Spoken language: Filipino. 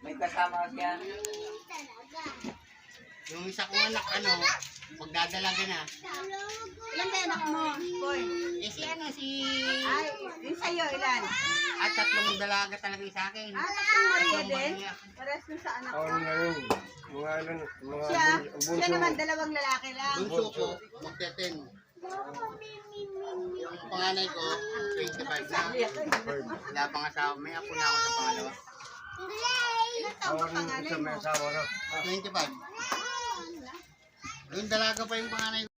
May kasama siya. Yung isa kong anak, magdadalaga na. Ilan ba anak mo? Boy. Eh si Ay, yung sa'yo, ilan? At 3 dalaga talaga sa akin. Tatlong Maria din? Pares yung sa anak ko. Siya naman 2 lalaki lang. Bunso ko, magte-10. Yung panganay ko, 25 na. Wala pang asawa. May apo na ako sa pangalawa. Ilan taon pa panganay mo? 25. Yung dalaga pa yung panganay ko.